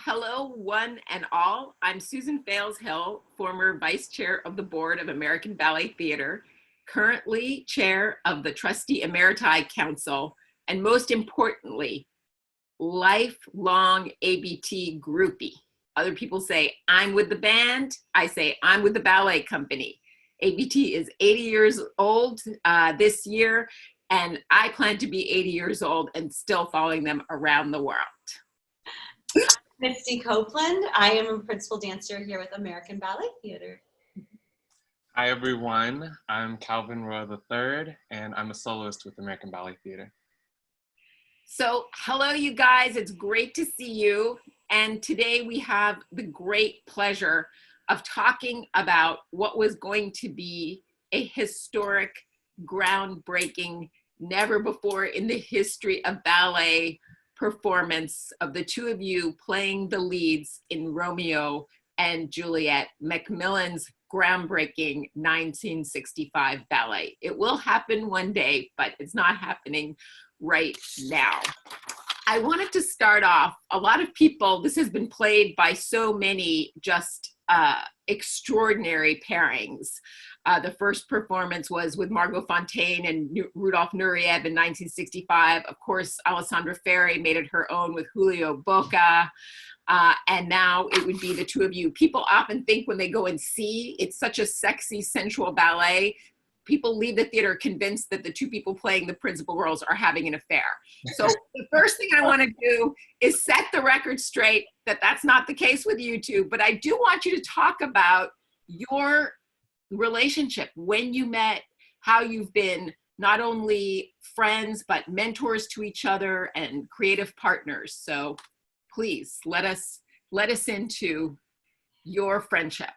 hello, one and all. I'm Susan Fales-Hill, former vice chair of the board of American Ballet Theatre, currently chair of the Trustee Emeriti Council, and most importantly, lifelong ABT groupie. Other people say, I'm with the band. I say, I'm with the ballet company. ABT is 80 years old this year, and I plan to be 80 years old and still following them around the world. Misty Copeland. I am a principal dancer here with American Ballet Theatre. Hi everyone, I'm Calvin Roy III, and I'm a soloist with American Ballet Theatre. So hello you guys, it's great to see you. And today we have the great pleasure of talking about what was going to be a historic, groundbreaking, never before in the history of ballet performance of the two of you playing the leads in Romeo and Juliet, MacMillian's groundbreaking 1965 ballet. It will happen one day, but it's not happening right now. I wanted to start off, a lot of people, this has been played by so many just extraordinary pairings. The first performance was with Margot Fonteyn and Rudolf Nureyev in 1965. Of course, Alessandra Ferri made it her own with Julio Bocca. And now it would be the two of you. People often think when they go and see, it's such a sexy, sensual ballet. People leave the theater convinced that the two people playing the principal roles are having an affair. So the first thing I want to do is set the record straight that that's not the case with you two, but I do want you to talk about your relationship, when you met, how you've been not only friends, but mentors to each other and creative partners. So please let us into your friendship.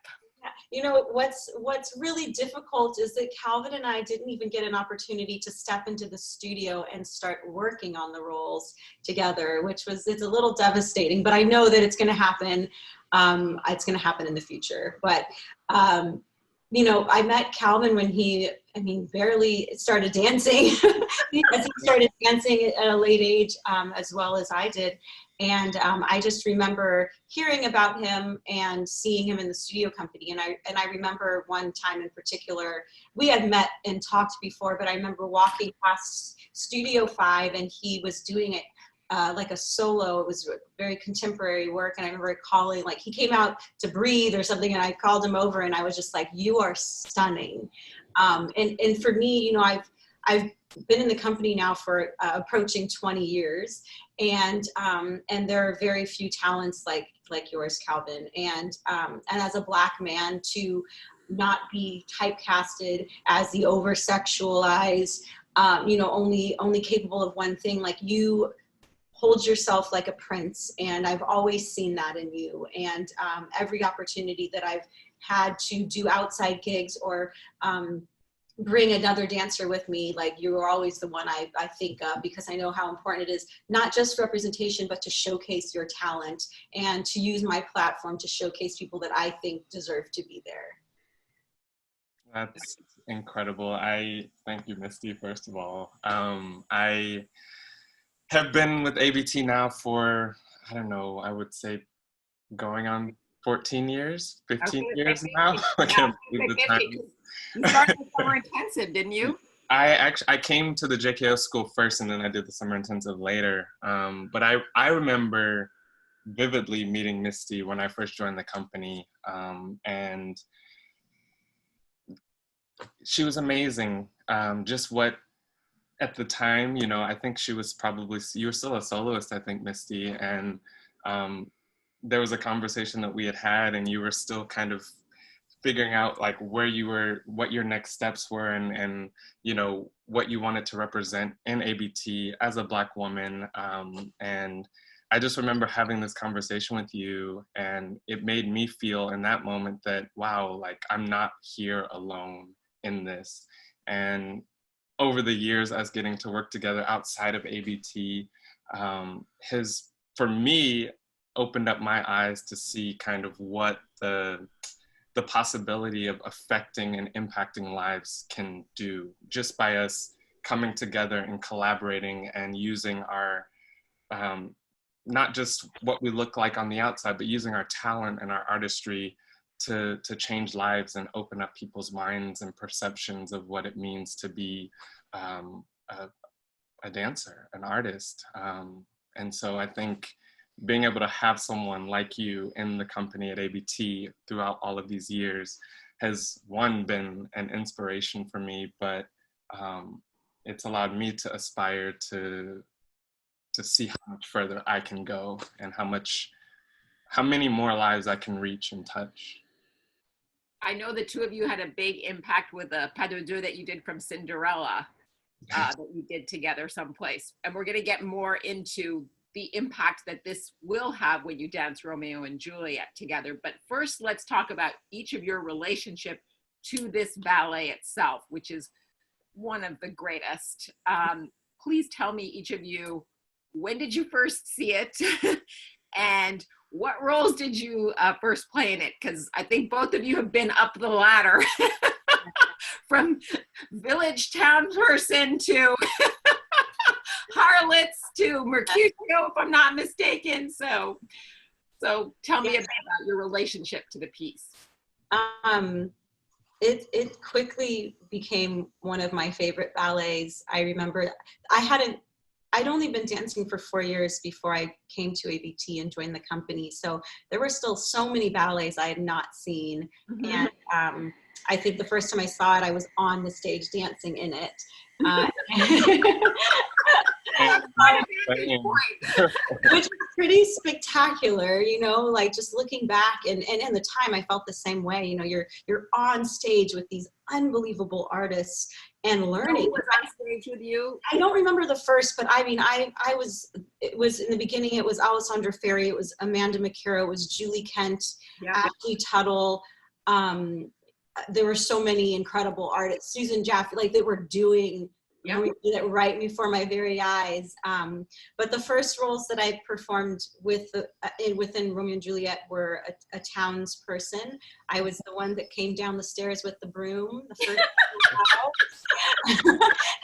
You know, what's really difficult is that Calvin and I didn't even get an opportunity to step into the studio and start working on the roles together, it's a little devastating, but I know that it's going to happen. It's going to happen in the future. But, you know, I met Calvin when he, barely started dancing. He started dancing at a late age, as well as I did. And I just remember hearing about him and seeing him in the studio company. And I remember one time in particular, we had met and talked before, but I remember walking past Studio 5 and he was doing it like a solo. It was very contemporary work. And I remember calling, like he came out to breathe or something, and I called him over and I was just like, you are stunning. And for me, you know, I've been in the company now for approaching 20 years, and there are very few talents like yours, Calvin. And as a Black man, to not be typecasted as the over-sexualized, you know, only capable of one thing, like you hold yourself like a prince, and I've always seen that in you. And every opportunity that I've had to do outside gigs or bring another dancer with me, like you are always the one I think of, because I know how important it is, not just representation, but to showcase your talent and to use my platform to showcase people that I think deserve to be there. That's incredible. I thank you, Misty, first of all. I have been with ABT now for, I don't know, I would say going on 14 years, 15 years now. I can't believe the time. You started the summer intensive, didn't you? I came to the JKO school first, and then I did the summer intensive later. But I remember vividly meeting Misty when I first joined the company, and she was amazing. Just what, at the time, you know, I think she was probably, you were still a soloist, I think, Misty, and there was a conversation that we had, and you were still kind of figuring out like where you were, what your next steps were, and you know, what you wanted to represent in ABT as a Black woman. And I just remember having this conversation with you, and it made me feel in that moment that, wow, like I'm not here alone in this. And over the years, as getting to work together outside of ABT, has, for me, opened up my eyes to see kind of what the possibility of affecting and impacting lives can do, just by us coming together and collaborating and using our not just what we look like on the outside, but using our talent and our artistry to change lives and open up people's minds and perceptions of what it means to be a dancer, an artist. And so I think being able to have someone like you in the company at ABT throughout all of these years has, one, been an inspiration for me, but it's allowed me to aspire to see how much further I can go and how many more lives I can reach and touch. I know the two of you had a big impact with the pas de deux that you did from Cinderella that you did together someplace. And we're going to get more into the impact that this will have when you dance Romeo and Juliet together. But first, let's talk about each of your relationship to this ballet itself, which is one of the greatest. Please tell me, each of you, when did you first see it? And what roles did you first play in it? Because I think both of you have been up the ladder from village town person to harlots to Mercutio, if I'm not mistaken. So tell me a bit about your relationship to the piece. It quickly became one of my favorite ballets. I remember I'd only been dancing for 4 years before I came to ABT and joined the company. So there were still so many ballets I had not seen. Mm-hmm. And I think the first time I saw it, I was on the stage dancing in it. Which is pretty spectacular, you know, like just looking back and in the time I felt the same way. You know, you're on stage with these unbelievable artists and learning. Who was on stage with you? I don't remember the first, but I mean, it was in the beginning, it was Alessandra Ferri, it was Amanda McCarroll, it was Julie Kent, Ashley Tuttle. There were so many incredible artists, Susan Jaffe, like they were doing it right before my very eyes. But the first roles that I performed within Romeo and Juliet were a townsperson. I was the one that came down the stairs with the broom, the first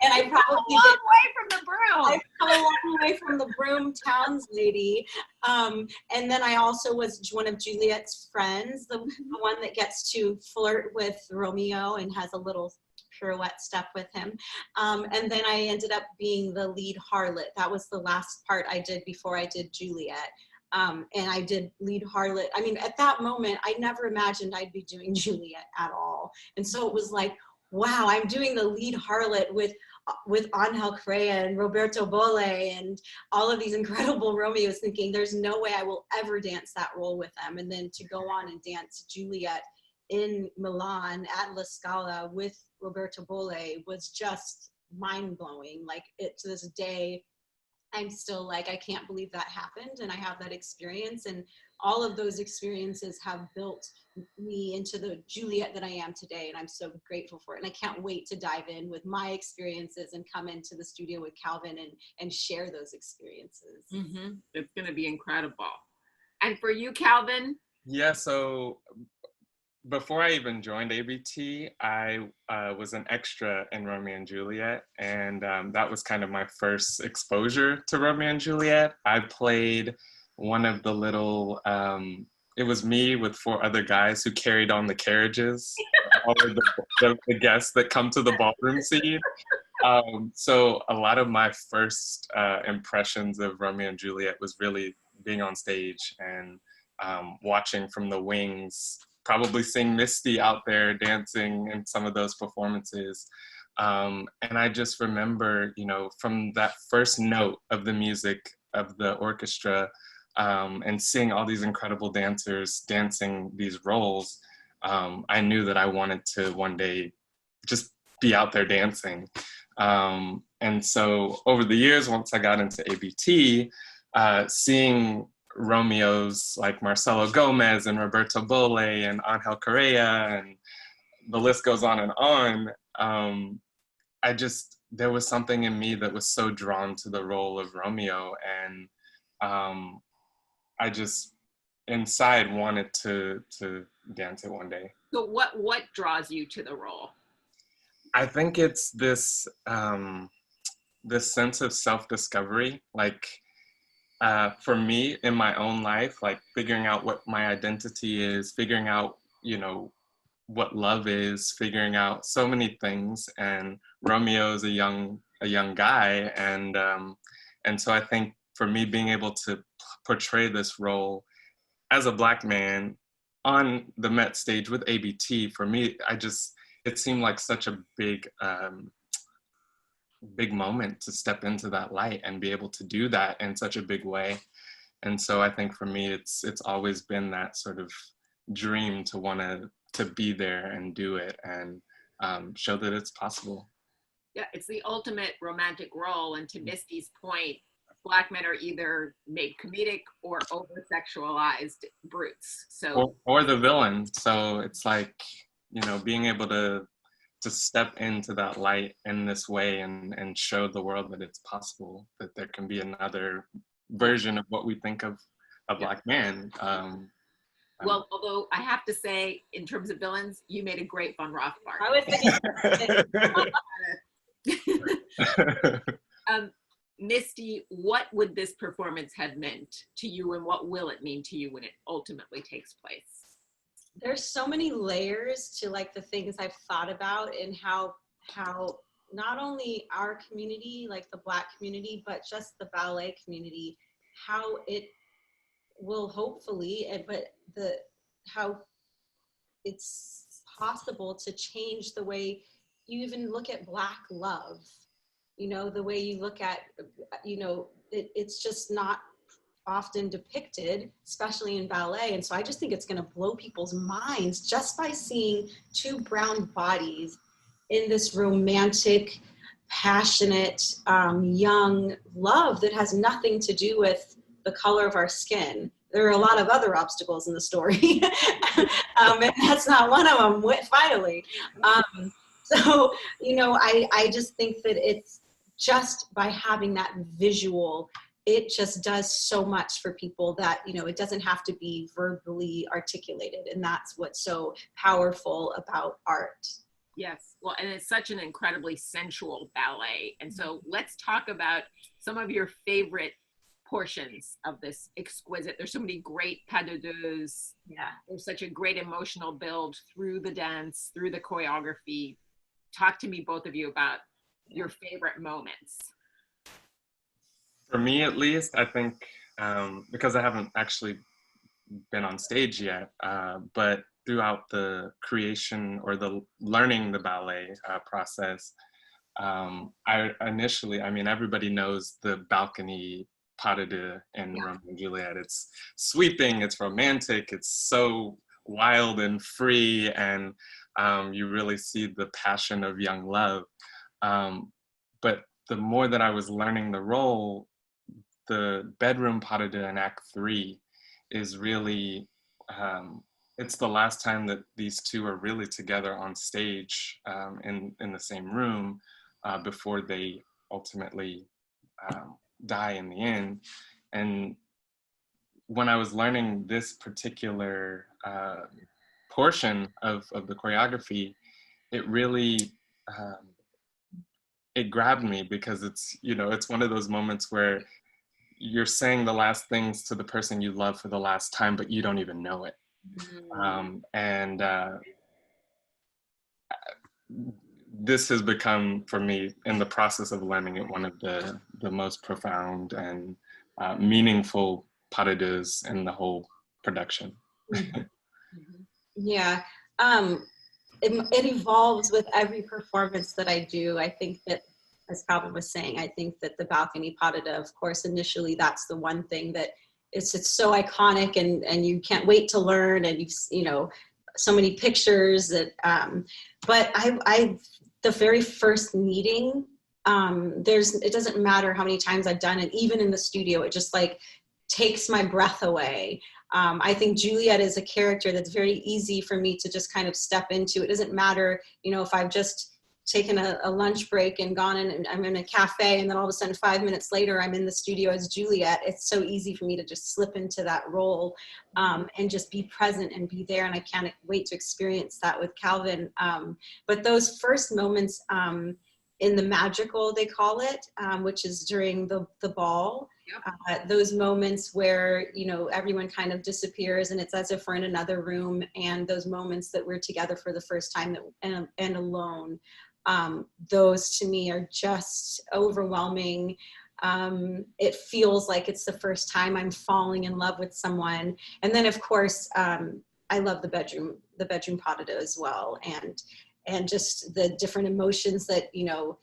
and I probably did way from the broom. I come a long way from the broom towns lady. And then I also was one of Juliet's friends, the one that gets to flirt with Romeo and has a little pirouette step with him. And then I ended up being the lead harlot. That was the last part I did before I did Juliet. And I did lead harlot. I mean, at that moment, I never imagined I'd be doing Juliet at all. And so it was like, wow, I'm doing the lead harlot with Angel Correa and Roberto Bolle and all of these incredible Romeos, thinking there's no way I will ever dance that role with them. And then to go on and dance Juliet in Milan at La Scala with Roberto Bolle was just mind-blowing. Like, it to this day, I'm still like, I can't believe that happened, and I have that experience, and all of those experiences have built me into the Juliet that I am today, and I'm so grateful for it. And I can't wait to dive in with my experiences and come into the studio with Calvin and share those experiences. Mm-hmm. It's going to be incredible. And for you, Calvin? Yeah, so before I even joined ABT, I was an extra in Romeo and Juliet, and that was kind of my first exposure to Romeo and Juliet. I played one of the little, it was me with 4 other guys who carried on the carriages, all of the guests that come to the ballroom scene. So a lot of my first impressions of Romeo and Juliet was really being on stage and watching from the wings, probably seeing Misty out there dancing in some of those performances. And I just remember, you know, from that first note of the music of the orchestra and seeing all these incredible dancers dancing these roles, I knew that I wanted to one day just be out there dancing. And so over the years, once I got into ABT, seeing Romeos like Marcelo Gomez and Roberto Bolle and Angel Correa, and the list goes on and on. There was something in me that was so drawn to the role of Romeo, and I just inside wanted to dance it one day. So what draws you to the role? I think it's this this sense of self-discovery. Like, for me in my own life, like figuring out what my identity is, figuring out, you know, what love is, figuring out so many things. And Romeo is a young guy, and so I think for me being able to portray this role as a Black man on the Met stage with ABT, for me, it seemed like such a big moment to step into that light and be able to do that in such a big way. And so I think for me, it's always been that sort of dream to want to be there and do it and show that it's possible. Yeah, it's the ultimate romantic role. And to Misty's point, Black men are either made comedic or over-sexualized brutes. So or the villain. So it's like, you know, being able to step into that light in this way and show the world that it's possible, that there can be another version of what we think of a Black man. Well, although I have to say, in terms of villains, you made a great Von Rothbart. I was thinking. Misty, what would this performance have meant to you, and what will it mean to you when it ultimately takes place? There's so many layers to like the things I've thought about, and how not only our community, like the Black community, but just the ballet community, how it will hopefully, how it's possible to change the way you even look at Black love, you know, the way you look at, you know, it's just not often depicted, especially in ballet. And so I just think it's going to blow people's minds just by seeing two brown bodies in this romantic, passionate, young love that has nothing to do with the color of our skin. There are a lot of other obstacles in the story, and that's not one of them, finally. So, you know, I just think that it's just by having that visual, it just does so much for people that, you know, it doesn't have to be verbally articulated. And that's what's so powerful about art. Yes, well, and it's such an incredibly sensual ballet. And so let's talk about some of your favorite portions of this exquisite. There's so many great pas de deux. Yeah. There's such a great emotional build through the dance, through the choreography. Talk to me, both of you, about your favorite moments. For me, at least, I think, because I haven't actually been on stage yet, but throughout the creation or the learning the ballet process, everybody knows the balcony pas de deux in Romeo and Juliet. It's sweeping, it's romantic, it's so wild and free, and you really see the passion of young love. But the more that I was learning the role, the bedroom pas de deux in Act 3 is really, it's the last time that these two are really together on stage in the same room before they ultimately die in the end. And when I was learning this particular portion of the choreography, it really, it grabbed me, because it's, you know, it's one of those moments where you're saying the last things to the person you love for the last time, but you don't even know it. This has become, for me, in the process of learning it, one of the most profound and meaningful pas de deux in the whole production. Yeah. It evolves with every performance that I do. I think that, as Calvin was saying, I think that the balcony pas de deux, of course, initially that's the one thing that it's so iconic, and you can't wait to learn, and you know, so many pictures that, but the very first meeting, it doesn't matter how many times I've done it, even in the studio, it just like takes my breath away. I think Juliet is a character that's very easy for me to just kind of step into. It doesn't matter, you know, if I've just taken a lunch break and gone in and I'm in a cafe, and then all of a sudden 5 minutes later I'm in the studio as Juliet. It's so easy for me to just slip into that role and just be present and be there. And I can't wait to experience that with Calvin. But those first moments, in the magical, they call it, which is during the ball. Yep. Those moments where, you know, everyone kind of disappears and it's as if we're in another room, and those moments that we're together for the first time and alone. Those to me are just overwhelming. It feels like it's the first time I'm falling in love with someone. And then of course, I love the bedroom pas de deux as well. And just the different emotions that, you know,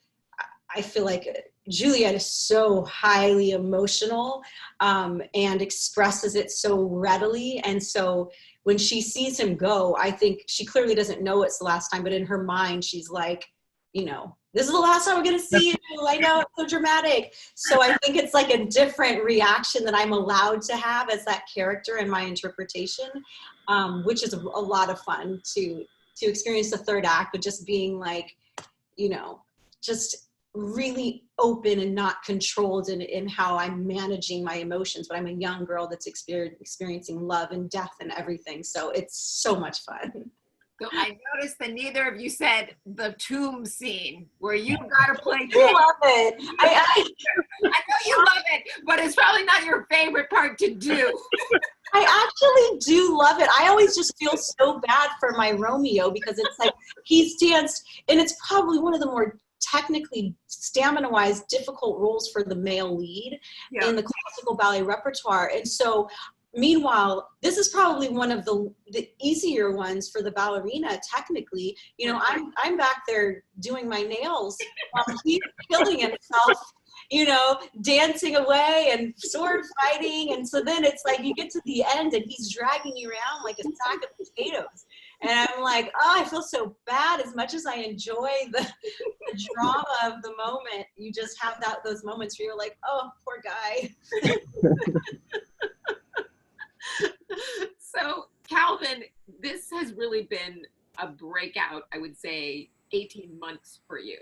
I feel like Juliet is so highly emotional, and expresses it so readily. And so when she sees him go, I think she clearly doesn't know it's the last time, but in her mind, she's like, you know, this is the last time we're going to see you. I know, it's so dramatic. So I think it's like a different reaction that I'm allowed to have as that character in my interpretation, which is a lot of fun to experience the third act, but just being like, you know, just really open and not controlled in how I'm managing my emotions. But I'm a young girl that's experiencing love and death and everything. So it's so much fun. So I noticed that neither of you said the tomb scene where you got to play. I love it. I know you love it, but it's probably not your favorite part to do. I actually do love it. I always just feel so bad for my Romeo, because it's like he's danced, and it's probably one of the more technically, stamina-wise, difficult roles for the male lead in the classical ballet repertoire. And so meanwhile, this is probably one of the easier ones for the ballerina, technically. You know, I'm back there doing my nails while he's killing himself, you know, dancing away and sword fighting. And so then it's like you get to the end and he's dragging you around like a sack of potatoes. And I'm like, oh, I feel so bad. As much as I enjoy the drama of the moment, you just have those moments where you're like, oh, poor guy. So, Calvin, this has really been a breakout, I would say, 18 months for you.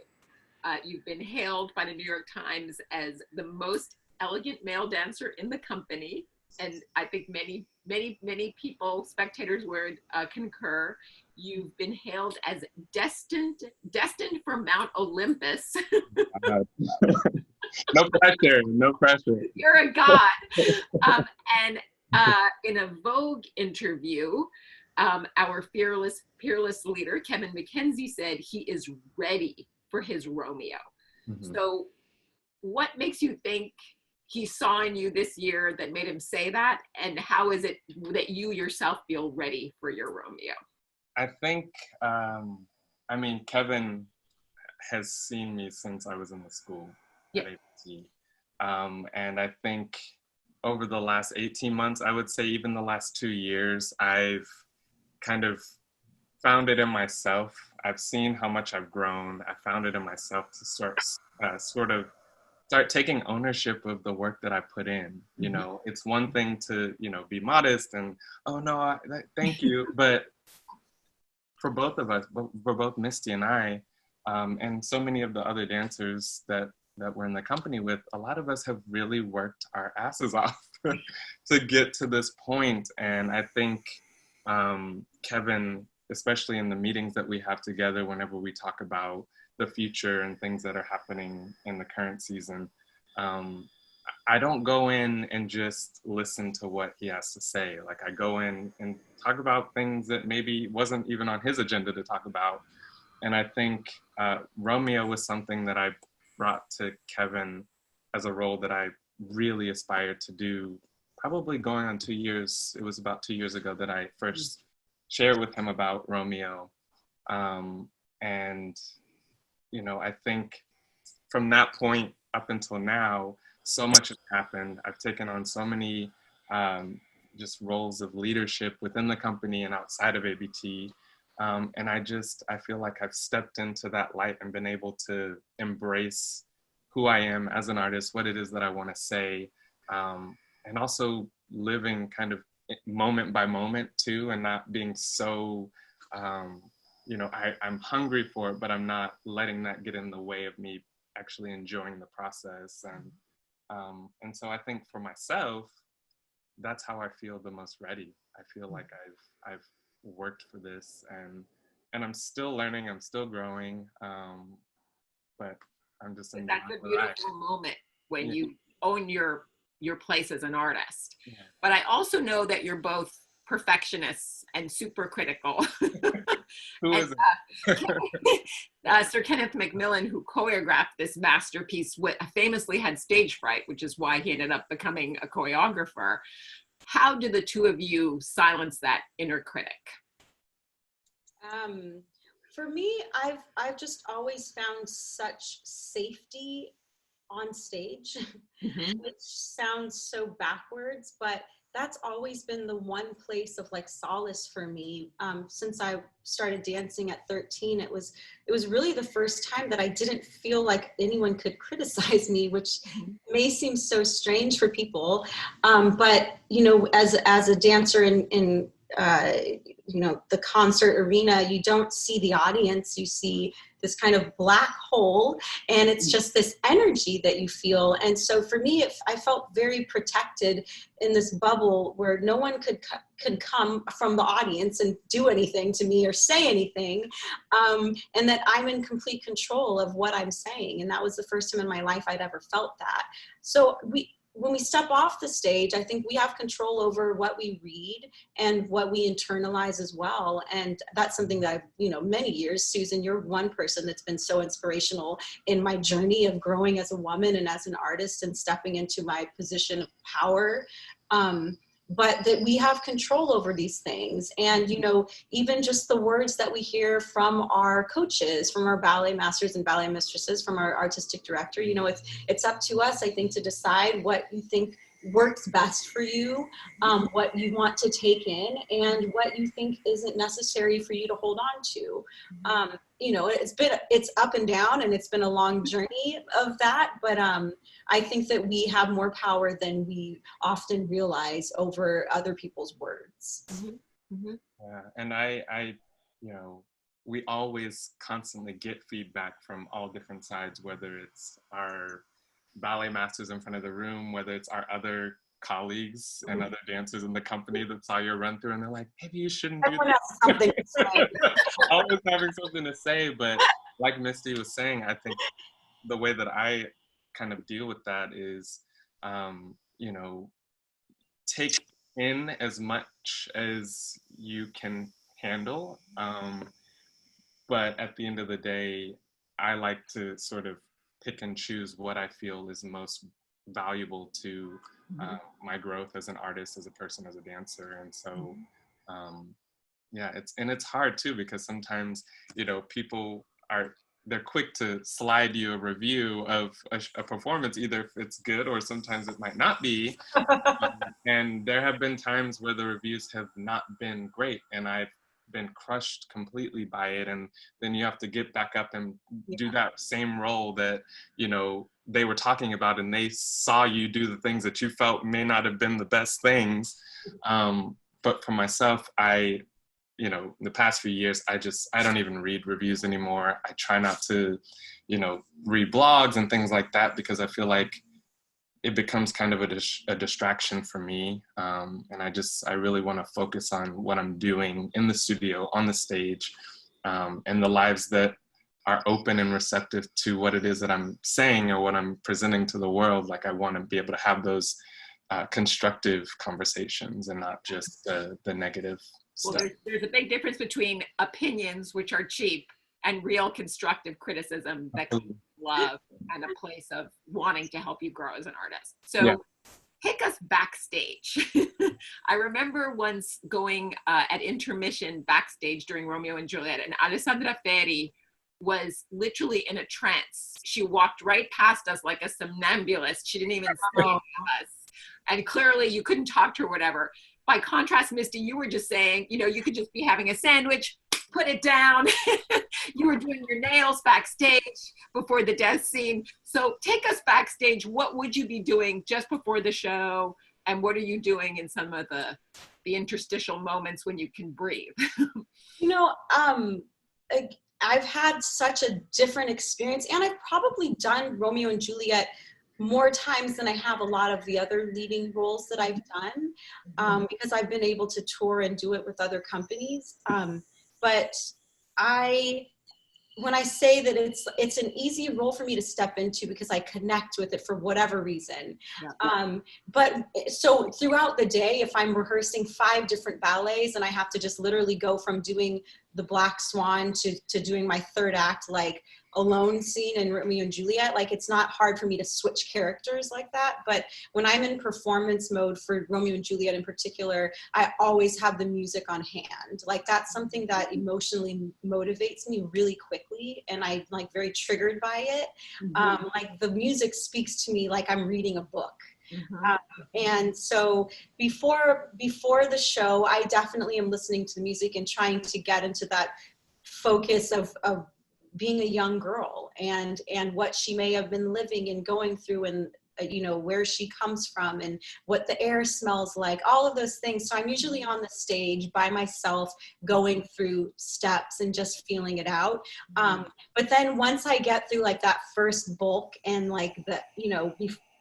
You've been hailed by the New York Times as the most elegant male dancer in the company. And I think many people, spectators would concur. You've been hailed as destined for Mount Olympus. No pressure, no pressure. You're a god. And in a Vogue interview, our fearless leader, Kevin McKenzie, said he is ready for his Romeo. Mm-hmm. So what makes you think he saw in you this year that made him say that? And how is it that you yourself feel ready for your Romeo? I think, I mean, Kevin has seen me since I was in the school at ABT. And I think over the last 18 months, I would say even the last 2 years, I've kind of found it in myself. I've seen how much I've grown. I found it in myself to start taking ownership of the work that I put in. You know, it's one thing to, you know, be modest and, oh no, thank you. But for both of us, for both Misty and I, and so many of the other dancers that we're in the company with, a lot of us have really worked our asses off to get to this point. And I think Kevin, especially in the meetings that we have together, whenever we talk about the future and things that are happening in the current season, I don't go in and just listen to what he has to say. Like, I go in and talk about things that maybe wasn't even on his agenda to talk about. And I think Romeo was something that I brought to Kevin as a role that I really aspired to do, probably going on 2 years. It was about 2 years ago that I first shared with him about Romeo. And, you know, I think from that point up until now, so much has happened. I've taken on so many just roles of leadership within the company and outside of ABT. And I feel like I've stepped into that light and been able to embrace who I am as an artist, what it is that I want to say, and also living kind of moment by moment too, and not being so, you know, I'm hungry for it, but I'm not letting that get in the way of me actually enjoying the process. And so I think for myself, that's how I feel the most ready. I feel like I've worked for this, and I'm still learning, I'm still growing, but I'm just in That's a beautiful moment when you own your place as an artist. Yeah. But I also know that you're both perfectionists and super critical. Who And, is it? Sir Kenneth MacMillian, who choreographed this masterpiece, famously had stage fright, which is why he ended up becoming a choreographer. How do the two of you silence that inner critic? For me, I've just always found such safety on stage, which sounds so backwards, but that's always been the one place of like solace for me. Since I started dancing at 13, it was really the first time that I didn't feel like anyone could criticize me, which may seem so strange for people. But you know, as a dancer in you know, the concert arena, you don't see the audience, you see this kind of black hole, and it's just this energy that you feel. And so for me, I felt very protected in this bubble where no one could come from the audience and do anything to me or say anything, and that I'm in complete control of what I'm saying. And that was the first time in my life I'd ever felt that. So when we step off the stage, I think we have control over what we read and what we internalize as well. And that's something that I've, you know, many years, Susan, you're one person that's been so inspirational in my journey of growing as a woman and as an artist and stepping into my position of power. But that we have control over these things. And, you know, even just the words that we hear from our coaches, from our ballet masters and ballet mistresses, from our artistic director, you know, it's up to us, I think, to decide what you think works best for you, what you want to take in, and what you think isn't necessary for you to hold on to. You know, it's up and down, and it's been a long journey of that, but I think that we have more power than we often realize over other people's words. Yeah, and I, you know, we always constantly get feedback from all different sides, whether it's our ballet masters in front of the room, whether it's our other colleagues and other dancers in the company that saw your run through, and they're like, maybe you shouldn't do that. Something to say. Always having something to say, but like Misty was saying, I think the way that I kind of deal with that is, you know, take in as much as you can handle. But at the end of the day, I like to sort of pick and choose what I feel is most valuable to my growth as an artist, as a person, as a dancer. And so, yeah, it's hard too, because sometimes, you know, people they're quick to slide you a review of a performance, either if it's good or sometimes it might not be. And there have been times where the reviews have not been great, and I've been crushed completely by it, and then you have to get back up and do that same role that, you know, they were talking about, and they saw you do the things that you felt may not have been the best things. But for myself, you know, in the past few years, I don't even read reviews anymore. I try not to, you know, read blogs and things like that, because I feel like it becomes kind of a distraction for me. And I really want to focus on what I'm doing in the studio, on the stage, and the lives that are open and receptive to what it is that I'm saying or what I'm presenting to the world. Like, I want to be able to have those constructive conversations and not just the negative stuff. Well, there's a big difference between opinions, which are cheap, and real constructive criticism that can love and a place of wanting to help you grow as an artist. So take us backstage. I remember once going at intermission backstage during Romeo and Juliet, and Alessandra Ferri was literally in a trance. She walked right past us like a somnambulist. She didn't even scream at us. And clearly you couldn't talk to her, whatever. By contrast, Misty, you were just saying, you know, you could just be having a sandwich, put it down. You were doing your nails backstage before the death scene. So take us backstage. What would you be doing just before the show? And what are you doing in some of the interstitial moments when you can breathe? You know, I've had such a different experience, and I've probably done Romeo and Juliet more times than I have a lot of the other leading roles that I've done, because I've been able to tour and do it with other companies. But I when I say that it's an easy role for me to step into because I connect with it for whatever reason. Yeah. But so throughout the day, if I'm rehearsing 5 different ballets and I have to just literally go from doing the Black Swan to doing my third act, like alone scene in Romeo and Juliet, like it's not hard for me to switch characters like that. But when I'm in performance mode for Romeo and Juliet in particular, I always have the music on hand. Like that's something that emotionally motivates me really quickly, and I'm like very triggered by it. Like the music speaks to me like I'm reading a book. And so before the show, I definitely am listening to the music and trying to get into that focus of being a young girl and what she may have been living and going through, and you know, where she comes from and what the air smells like, all of those things. So I'm usually on the stage by myself going through steps and just feeling it out. But then once I get through like that first bulk and like the, you know,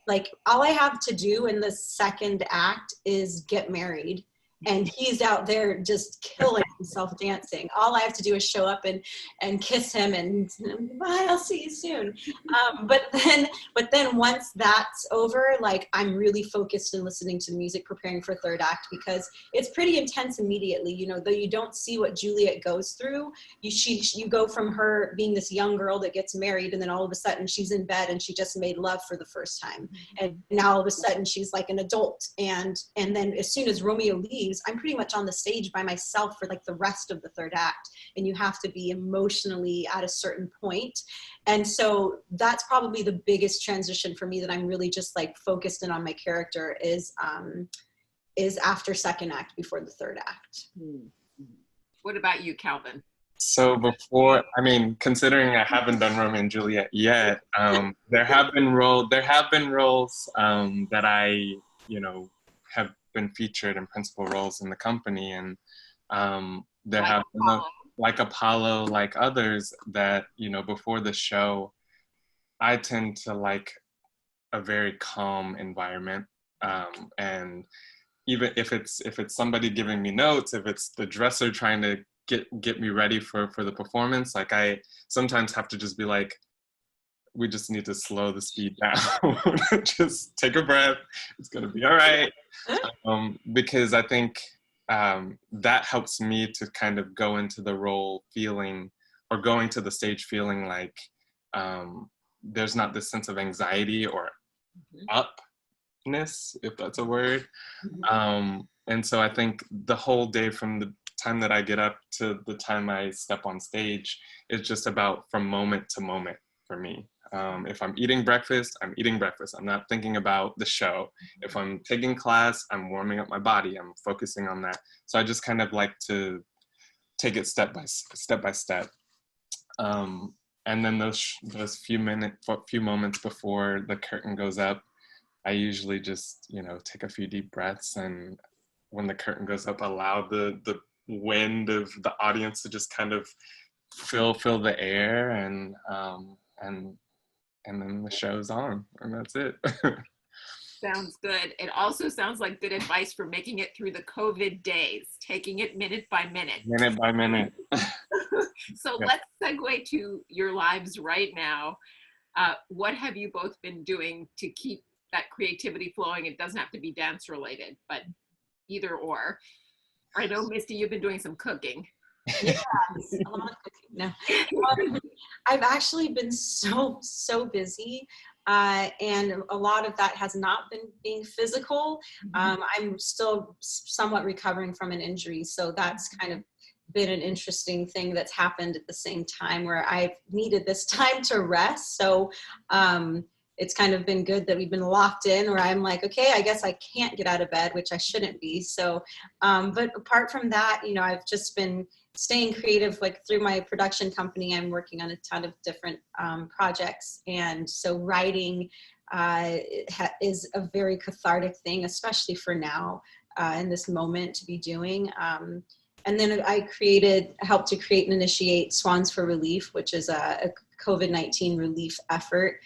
like all I have to do in the second act is get married, and he's out there just killing himself dancing. All I have to do is show up and kiss him and bye, I'll see you soon. But then once that's over, like I'm really focused and listening to the music, preparing for third act, because it's pretty intense immediately. You know, though you don't see what Juliet goes through, you go from her being this young girl that gets married, and then all of a sudden she's in bed and she just made love for the first time, and now all of a sudden she's like an adult, and then as soon as Romeo leaves, I'm pretty much on the stage by myself for like the rest of the third act, and you have to be emotionally at a certain point. And so that's probably the biggest transition for me, that I'm really just like focused in on my character, is after second act, before the third act. What about you, Calvin? So before, I mean, considering I haven't done Romeo and Juliet yet, there have been roles that I, you know, have been featured in principal roles in the company, and there have been like Apollo, like others that, you know, before the show, I tend to like a very calm environment, and even if it's somebody giving me notes, if it's the dresser trying to get me ready for the performance, like I sometimes have to just be like, we just need to slow the speed down. Just take a breath. It's going to be all right. Because I think that helps me to kind of go into the role feeling, or going to the stage feeling like there's not this sense of anxiety or upness, if that's a word. And so I think the whole day, from the time that I get up to the time I step on stage, is just about from moment to moment for me. If I'm eating breakfast, I'm eating breakfast. I'm not thinking about the show. If I'm taking class, I'm warming up my body. I'm focusing on that. So I just kind of like to take it step by step. And then those few moments before the curtain goes up, I usually just, you know, take a few deep breaths, and when the curtain goes up, allow the wind of the audience to just kind of fill the air, and then the show's on, and that's it. Sounds good. It also sounds like good advice for making it through the COVID days, taking it minute by minute. Minute by minute. So let's segue to your lives right now. What have you both been doing to keep that creativity flowing? It doesn't have to be dance related, but either or. I know, Misty, you've been doing some cooking. Yes, a lot of cooking. No. I've actually been so busy, and a lot of that has not been being physical. I'm still somewhat recovering from an injury, so that's kind of been an interesting thing that's happened at the same time, where I've needed this time to rest. So it's kind of been good that we've been locked in, where I'm like, okay, I guess I can't get out of bed, which I shouldn't be. So, but apart from that, you know, I've just been staying creative, like through my production company. I'm working on a ton of different projects. And so writing is a very cathartic thing, especially for now, in this moment, to be doing. And then I helped to create and initiate Swans for Relief, which is a COVID-19 relief effort,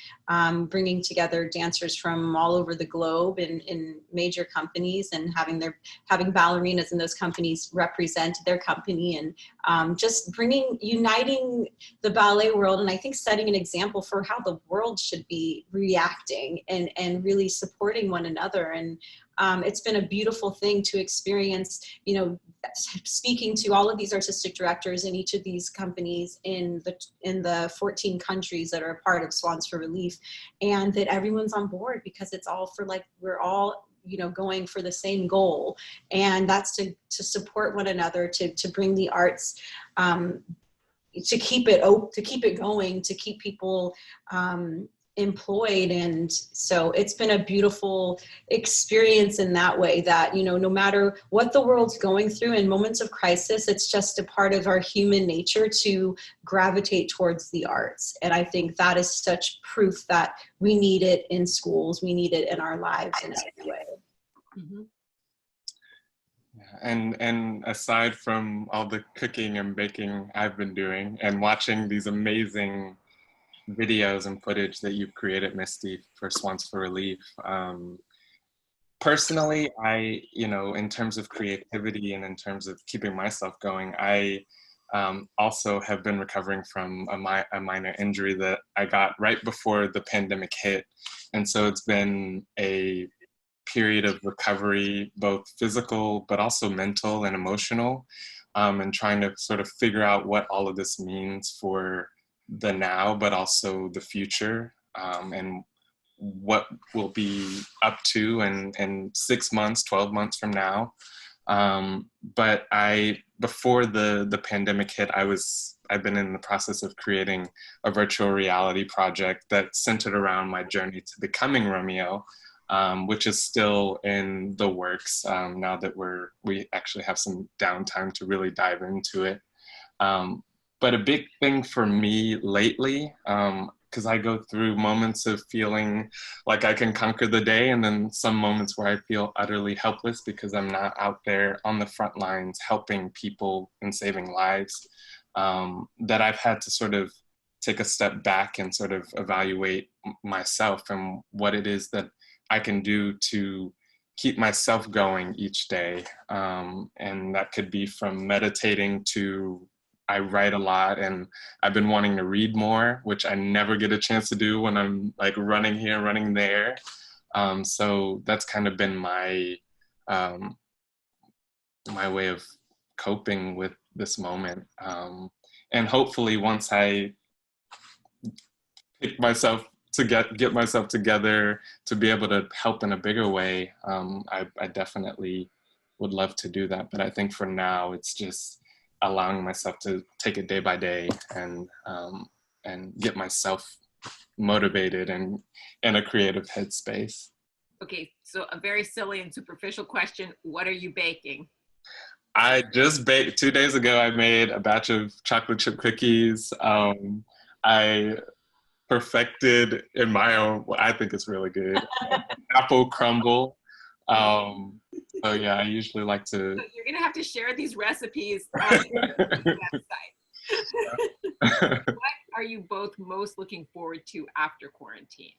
bringing together dancers from all over the globe in major companies, and having ballerinas in those companies represent their company, and just uniting the ballet world, and I think setting an example for how the world should be reacting and really supporting one another. And it's been a beautiful thing to experience, speaking to all of these artistic directors in each of these companies in the 14 countries that are a part of Swans for Relief, and that everyone's on board, because it's all for, like, we're all going for the same goal, and that's to support one another, to bring the arts, to keep it going, to keep people employed. And so it's been a beautiful experience in that way, that no matter what the world's going through in moments of crisis, it's just a part of our human nature to gravitate towards the arts. And I think that is such proof that we need it in schools, we need it in our lives in every way. Mm-hmm. And aside from all the cooking and baking I've been doing, and watching these amazing videos and footage that you've created, Misty, for Swans for Relief, personally, in terms of creativity and in terms of keeping myself going, I also have been recovering from a minor injury that I got right before the pandemic hit. And so it's been a period of recovery, both physical, but also mental and emotional, and trying to sort of figure out what all of this means for the now, but also the future, and what we'll be up to in 6 months, 12 months from now. But before the pandemic hit, I've been in the process of creating a virtual reality project that centered around my journey to becoming Romeo, which is still in the works, now that we actually have some downtime to really dive into it. But a big thing for me lately, because I go through moments of feeling like I can conquer the day, and then some moments where I feel utterly helpless because I'm not out there on the front lines helping people and saving lives, that I've had to sort of take a step back and sort of evaluate myself and what it is that I can do to keep myself going each day. And that could be from meditating to, I write a lot, and I've been wanting to read more, which I never get a chance to do when I'm like running here, running there. So that's kind of been my way of coping with this moment. And hopefully once I pick myself to get myself together to be able to help in a bigger way, I definitely would love to do that. But I think for now, it's just allowing myself to take it day by day, and get myself motivated and in a creative headspace. Okay, so a very silly and superficial question. What are you baking? I just baked 2 days ago. I made a batch of chocolate chip cookies. I perfected in my own, I think it's really good, apple crumble. So yeah, I usually like to. You're gonna have to share these recipes on the website. What are you both most looking forward to after quarantine?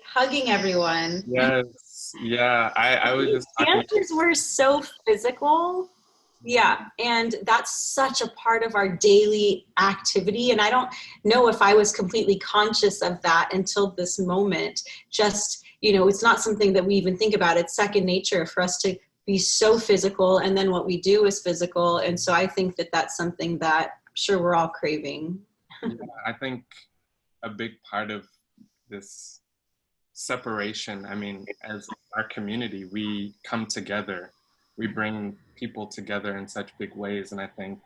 Hugging everyone. Yes, yeah. I was just Dancers were so physical. Yeah, and that's such a part of our daily activity. And I don't know if I was completely conscious of that until this moment. Just, it's not something that we even think about. It's second nature for us to be so physical, and then what we do is physical. And so I think that that's something that I'm sure we're all craving. Yeah, I think a big part of this separation, I mean, as our community, we come together, we bring people together in such big ways. And I think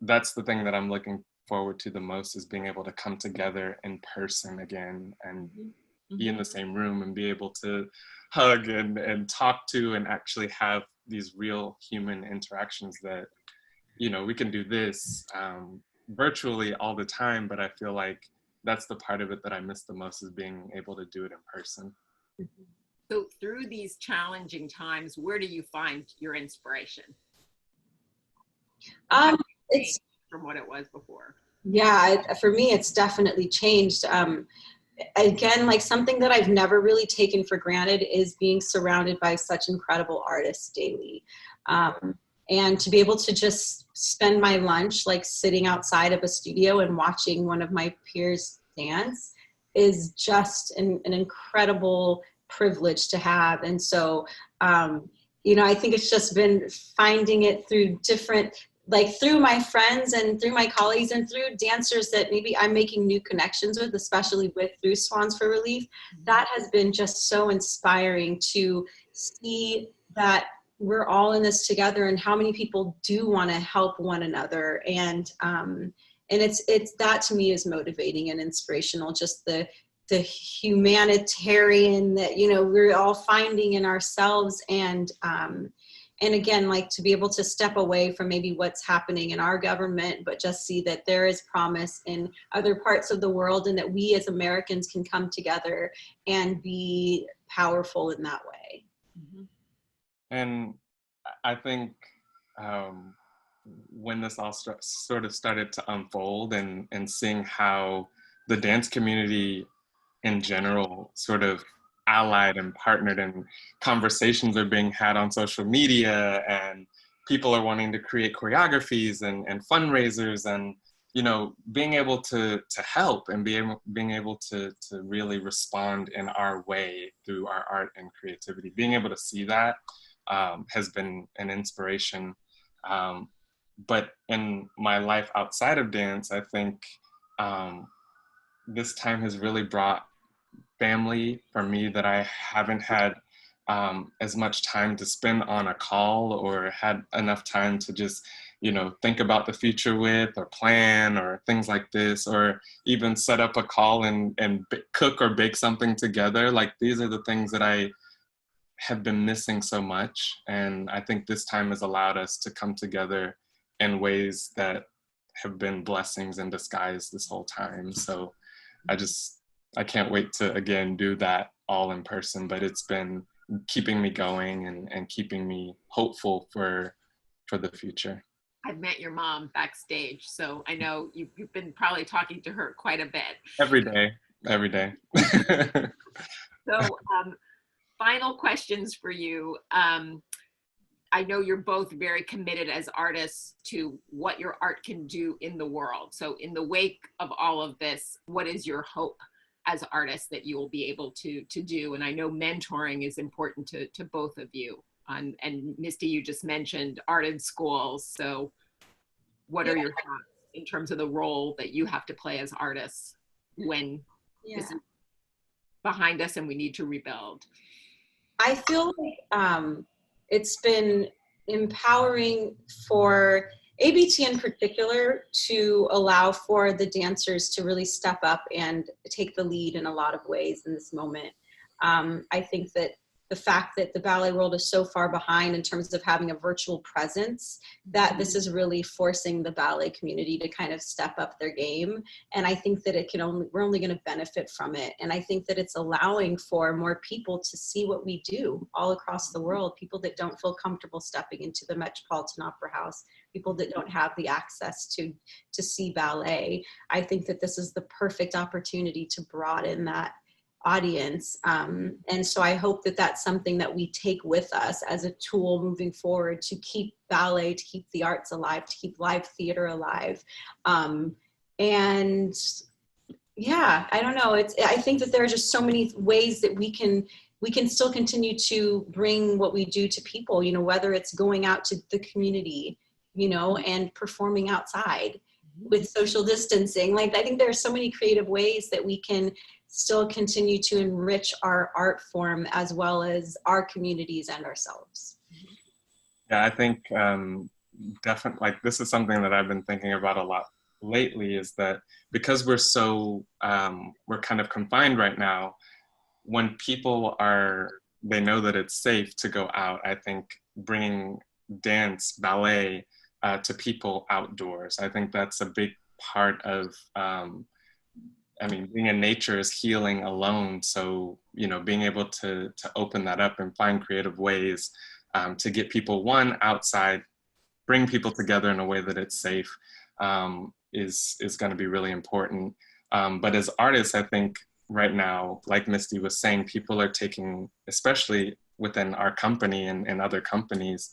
that's the thing that I'm looking forward to the most, is being able to come together in person again, and be in the same room and be able to hug and talk to, and actually have these real human interactions that, we can do this virtually all the time, but I feel like that's the part of it that I miss the most, is being able to do it in person. So through these challenging times, where do you find your inspiration? It's from what it was before. Yeah, for me, it's definitely changed. Again, like something that I've never really taken for granted is being surrounded by such incredible artists daily. And to be able to just spend my lunch like sitting outside of a studio and watching one of my peers dance is just an incredible privilege to have. And so, I think it's just been finding it through through my friends and through my colleagues and through dancers that maybe I'm making new connections with, especially through Swans for Relief. That has been just so inspiring to see that we're all in this together and how many people do want to help one another. And it's that to me is motivating and inspirational, just the humanitarian that, we're all finding in ourselves. And again, like to be able to step away from maybe what's happening in our government, but just see that there is promise in other parts of the world and that we as Americans can come together and be powerful in that way. And I think when this all sort of started to unfold and seeing how the dance community in general sort of allied and partnered, and conversations are being had on social media, and people are wanting to create choreographies and fundraisers, and being able to help and being able to really respond in our way through our art and creativity. Being able to see that has been an inspiration. But in my life outside of dance, I think this time has really brought family for me that I haven't had as much time to spend on a call, or had enough time to just, think about the future with, or plan, or things like this, or even set up a call and cook or bake something together. Like, these are the things that I have been missing so much. And I think this time has allowed us to come together in ways that have been blessings in disguise this whole time. So I can't wait to, again, do that all in person, but it's been keeping me going and keeping me hopeful for the future. I've met your mom backstage, so I know you've been probably talking to her quite a bit. Every day. So final questions for you. I know you're both very committed as artists to what your art can do in the world. So in the wake of all of this, what is your hope as artists that you will be able to do? And I know mentoring is important to both of you. And Misty, you just mentioned art in schools. So what are your thoughts in terms of the role that you have to play as artists when this is behind us and we need to rebuild? I feel like it's been empowering for ABT in particular to allow for the dancers to really step up and take the lead in a lot of ways in this moment. I think that the fact that the ballet world is so far behind in terms of having a virtual presence, that this is really forcing the ballet community to kind of step up their game. And I think that we're only going to benefit from it. And I think that it's allowing for more people to see what we do all across the world, people that don't feel comfortable stepping into the Metropolitan Opera House, people that don't have the access to see ballet. I think that this is the perfect opportunity to broaden that audience. And so I hope that that's something that we take with us as a tool moving forward to keep ballet, to keep the arts alive, to keep live theater alive. And yeah, I don't know. I think that there are just so many ways that we can still continue to bring what we do to people, whether it's going out to the community, and performing outside with social distancing. Like, I think there are so many creative ways that we can still continue to enrich our art form as well as our communities and ourselves. Yeah, I think definitely, like, this is something that I've been thinking about a lot lately, is that because we're so, we're kind of confined right now, when people they know that it's safe to go out, I think bringing dance, ballet to people outdoors, I think that's a big part of, being in nature is healing alone. So, being able to open that up and find creative ways to get people, one, outside bring people together in a way that it's safe is going to be really important. But as artists, I think right now, like Misty was saying, people are taking, especially within our company and other companies,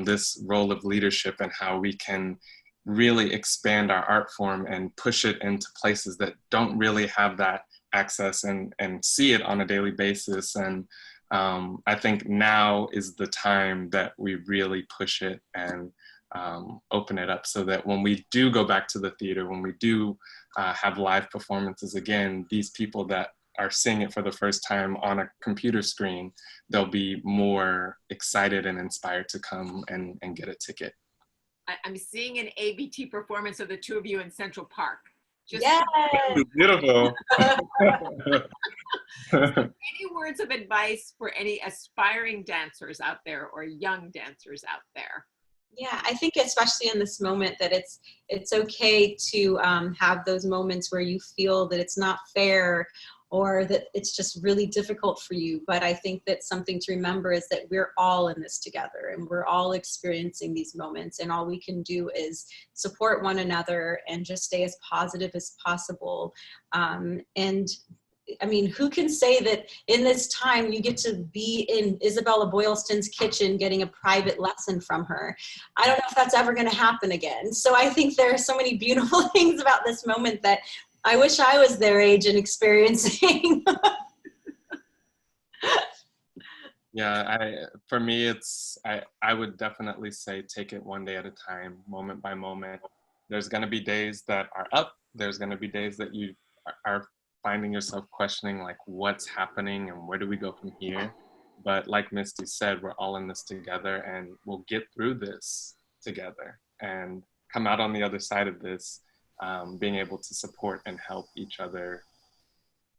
this role of leadership and how we can really expand our art form and push it into places that don't really have that access and see it on a daily basis. And I think now is the time that we really push it and open it up, so that when we do go back to the theater, when we do have live performances again, these people that are seeing it for the first time on a computer screen, they'll be more excited and inspired to come and get a ticket. I'm seeing an ABT performance of the two of you in Central Park. Just Yes. Beautiful. any words of advice for any aspiring dancers out there or young dancers out there? Yeah, I think especially in this moment that it's okay to have those moments where you feel that it's not fair or that it's just really difficult for you. But I think that something to remember is that we're all in this together and we're all experiencing these moments, and all we can do is support one another and just stay as positive as possible. And I mean, who can say that in this time you get to be in Isabella Boylston's kitchen getting a private lesson from her? I don't know if that's ever going to happen again. So I think there are so many beautiful things about this moment that I wish I was their age and experiencing. Yeah, for me, I would definitely say take it one day at a time, moment by moment. There's going to be days that are up. There's going to be days that you are finding yourself questioning, like, what's happening and where do we go from here? But like Misty said, we're all in this together, and we'll get through this together and come out on the other side of this, being able to support and help each other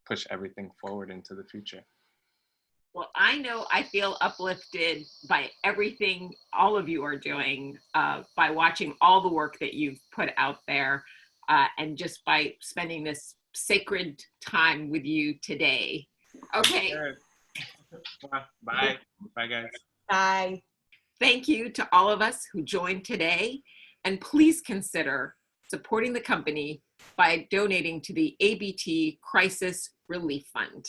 push everything forward into the future. Well, I know I feel uplifted by everything all of you are doing, by watching all the work that you've put out there, and just by spending this sacred time with you today. Okay. Bye. Bye, guys. Bye. Thank you to all of us who joined today, and please consider supporting the company by donating to the ABT Crisis Relief Fund.